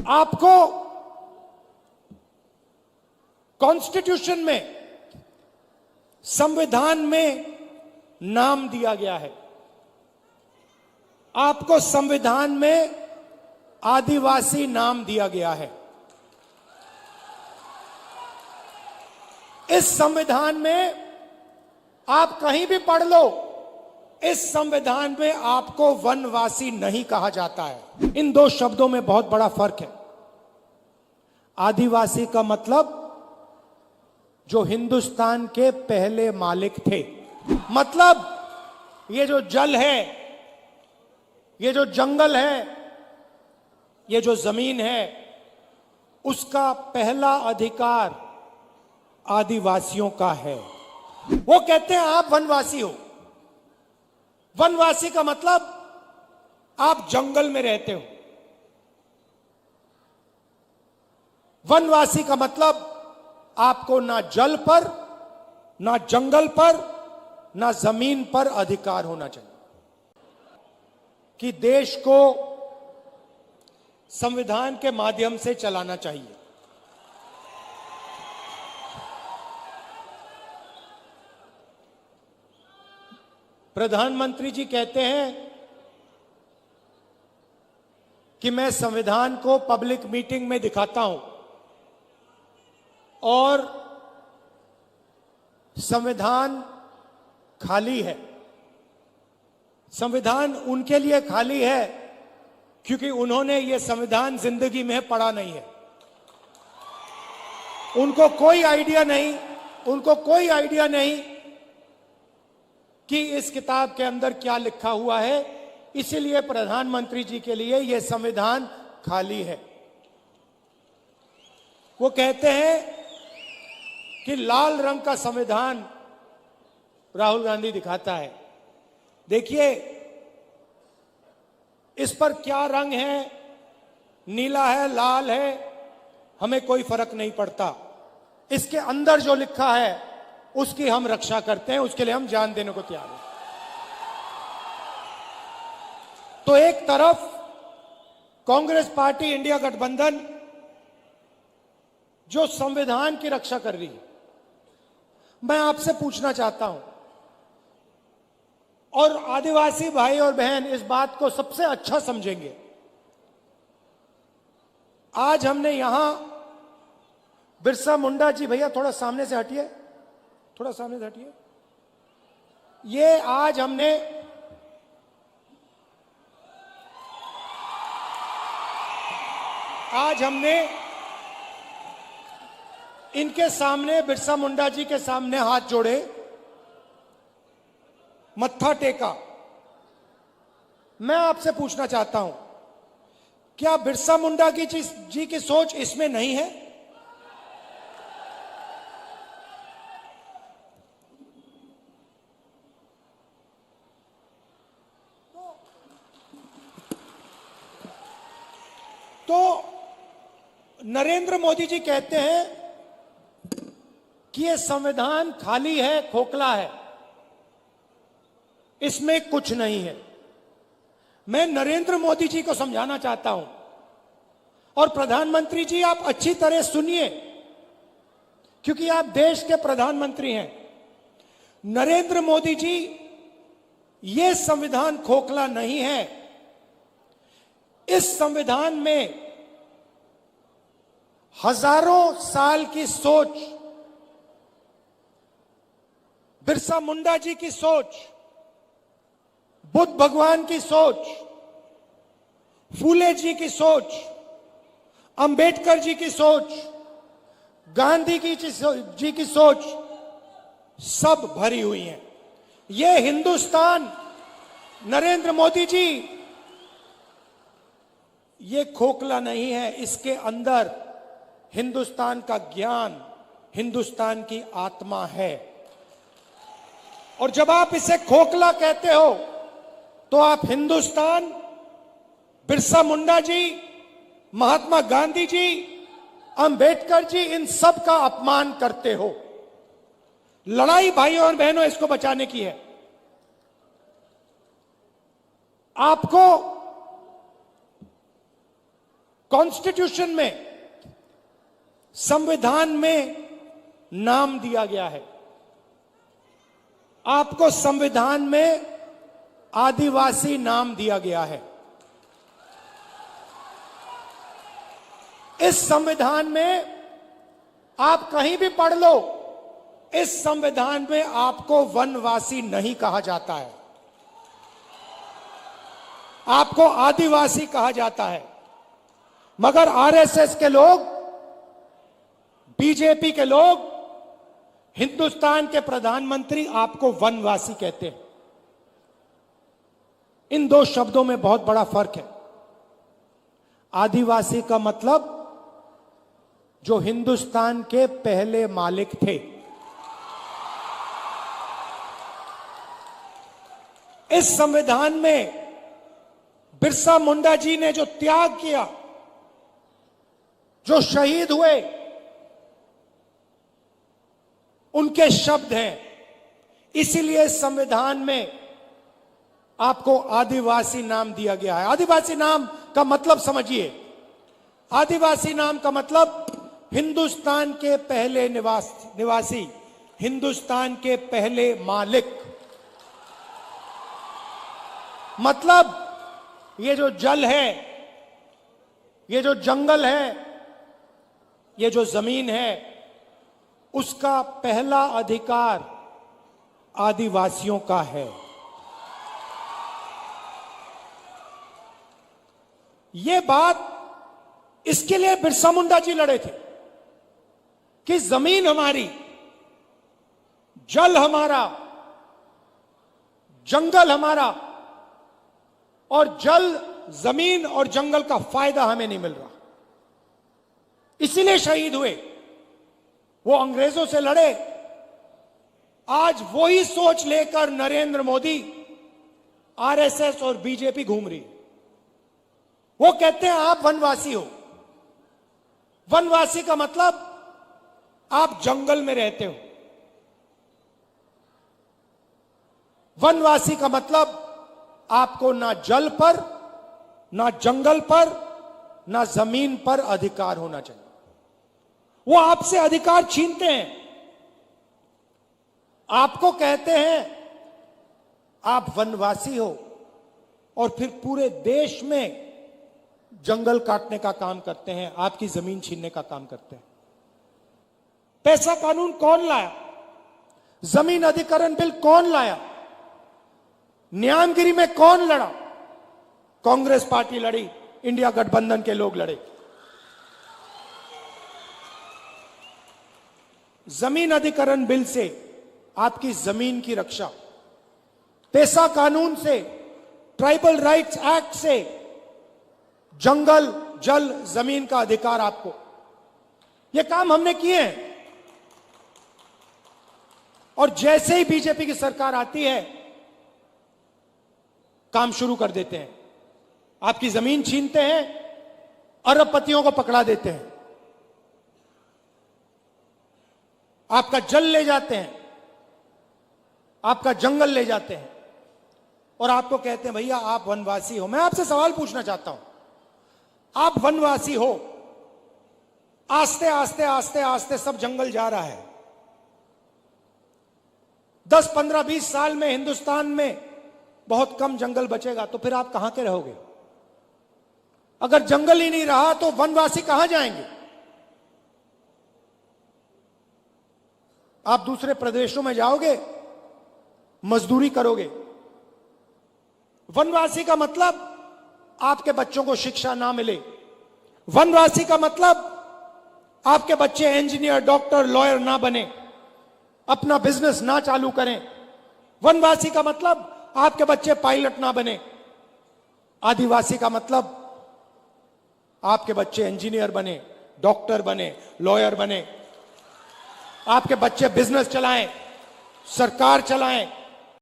आपको कॉन्स्टिट्यूशन में, संविधान में नाम दिया गया है। आपको संविधान में आदिवासी नाम दिया गया है। इस संविधान में आप कहीं भी पढ़ लो, इस संविधान में आपको वनवासी नहीं कहा जाता है। इन दो शब्दों में बहुत बड़ा फर्क है। आदिवासी का मतलब जो हिंदुस्तान के पहले मालिक थे, मतलब ये जो जल है, ये जो जंगल है, ये जो जमीन है, उसका पहला अधिकार आदिवासियों का है। वो कहते हैं आप वनवासी हो। वनवासी का मतलब आप जंगल में रहते हो। वनवासी का मतलब आपको ना जल पर, ना जंगल पर, ना जमीन पर अधिकार होना चाहिए। कि देश को संविधान के माध्यम से चलाना चाहिए। प्रधानमंत्री जी कहते हैं कि मैं संविधान को पब्लिक मीटिंग में दिखाता हूं और संविधान खाली है। संविधान उनके लिए खाली है क्योंकि उन्होंने ये संविधान जिंदगी में पढ़ा नहीं है। उनको कोई आइडिया नहीं कि इस किताब के अंदर क्या लिखा हुआ है। इसीलिए प्रधानमंत्री जी के लिए यह संविधान खाली है। वो कहते हैं कि लाल रंग का संविधान राहुल गांधी दिखाता है। देखिए इस पर क्या रंग है, नीला है, लाल है, हमें कोई फर्क नहीं पड़ता। इसके अंदर जो लिखा है उसकी हम रक्षा करते हैं, उसके लिए हम जान देने को तैयार हैं। तो एक तरफ कांग्रेस पार्टी, इंडिया गठबंधन जो संविधान की रक्षा कर रही है, मैं आपसे पूछना चाहता हूं, और आदिवासी भाई और बहन इस बात को सबसे अच्छा समझेंगे। आज हमने यहां बिरसा मुंडा जी, भैया थोड़ा सामने से हटिए, थोड़ा सामने से हटिए। ये आज हमने इनके सामने, बिरसा मुंडा जी के सामने हाथ जोड़े, मत्था टेका। मैं आपसे पूछना चाहता हूं, क्या बिरसा मुंडा जी की सोच इसमें नहीं है? तो नरेंद्र मोदी जी कहते हैं कि यह संविधान खाली है, खोखला है, इसमें कुछ नहीं है। मैं नरेंद्र मोदी जी को समझाना चाहता हूं, और प्रधानमंत्री जी आप अच्छी तरह सुनिए क्योंकि आप देश के प्रधानमंत्री हैं। नरेंद्र मोदी जी, यह संविधान खोखला नहीं है। इस संविधान में हजारों साल की सोच, बिरसा मुंडा जी की सोच, बुद्ध भगवान की सोच, फूले जी की सोच, अंबेडकर जी की सोच, गांधी जी की सोच सब भरी हुई है। यह हिंदुस्तान, नरेंद्र मोदी जी, ये खोखला नहीं है। इसके अंदर हिंदुस्तान का ज्ञान, हिंदुस्तान की आत्मा है। और जब आप इसे खोखला कहते हो तो आप हिंदुस्तान, बिरसा मुंडा जी, महात्मा गांधी जी, अंबेडकर जी, इन सब का अपमान करते हो। लड़ाई भाइयों और बहनों इसको बचाने की है। आपको कॉन्स्टिट्यूशन में, संविधान में नाम दिया गया है। आपको संविधान में आदिवासी नाम दिया गया है। इस संविधान में आप कहीं भी पढ़ लो, इस संविधान में आपको वनवासी नहीं कहा जाता है, आपको आदिवासी कहा जाता है। मगर आरएसएस के लोग, बीजेपी के लोग, हिंदुस्तान के प्रधानमंत्री आपको वनवासी कहते हैं। इन दो शब्दों में बहुत बड़ा फर्क है। आदिवासी का मतलब जो हिंदुस्तान के पहले मालिक थे। इस संविधान में बिरसा मुंडा जी ने जो त्याग किया, जो शहीद हुए, उनके शब्द हैं। इसीलिए संविधान में आपको आदिवासी नाम दिया गया है। आदिवासी नाम का मतलब समझिए। आदिवासी नाम का मतलब हिंदुस्तान के पहले निवासी, हिंदुस्तान के पहले मालिक। मतलब ये जो जल है, ये जो जंगल है, ये जो जमीन है, उसका पहला अधिकार आदिवासियों का है। ये बात, इसके लिए बिरसा मुंडा जी लड़े थे कि जमीन हमारी, जल हमारा, जंगल हमारा, और जल, जमीन और जंगल का फायदा हमें नहीं मिल रहा। इसीलिए शहीद हुए। वो अंग्रेजों से लड़े। आज वही सोच लेकर नरेंद्र मोदी, आरएसएस और बीजेपी घूम रही है। वो कहते हैं आप वनवासी हो। वनवासी का मतलब आप जंगल में रहते हो। वनवासी का मतलब आपको ना जल पर, ना जंगल पर, ना जमीन पर अधिकार होना चाहिए। वो आपसे अधिकार छीनते हैं। आपको कहते हैं आप वनवासी हो, और फिर पूरे देश में जंगल काटने का काम करते हैं, आपकी जमीन छीनने का काम करते हैं। पैसा कानून कौन लाया? जमीन अधिग्रहण बिल कौन लाया? न्यायगिरी में कौन लड़ा? कांग्रेस पार्टी लड़ी, इंडिया गठबंधन के लोग लड़े। जमीन अधिग्रहण बिल से आपकी जमीन की रक्षा, पेशा कानून से, ट्राइबल राइट्स एक्ट से जंगल, जल, जमीन का अधिकार आपको। ये काम हमने किए हैं। और जैसे ही बीजेपी की सरकार आती है, काम शुरू कर देते हैं। आपकी जमीन छीनते हैं, अरबपतियों को पकड़ा देते हैं, आपका जल ले जाते हैं, आपका जंगल ले जाते हैं, और आपको कहते हैं भैया आप वनवासी हो। मैं आपसे सवाल पूछना चाहता हूं, आप वनवासी हो, आस्ते आस्ते आस्ते आस्ते सब जंगल जा रहा है। 10, 15, 20 साल में हिंदुस्तान में बहुत कम जंगल बचेगा, तो फिर आप कहां के रहोगे? अगर जंगल ही नहीं रहा तो वनवासी कहां जाएंगे? आप दूसरे प्रदेशों में जाओगे, मजदूरी करोगे। वनवासी का मतलब आपके बच्चों को शिक्षा ना मिले। वनवासी का मतलब आपके बच्चे इंजीनियर, डॉक्टर, लॉयर ना बने, अपना बिजनेस ना चालू करें। वनवासी का मतलब आपके बच्चे पायलट ना बने। आदिवासी का मतलब आपके बच्चे इंजीनियर बने, डॉक्टर बने, लॉयर बने, आपके बच्चे बिजनेस चलाएं, सरकार चलाएं,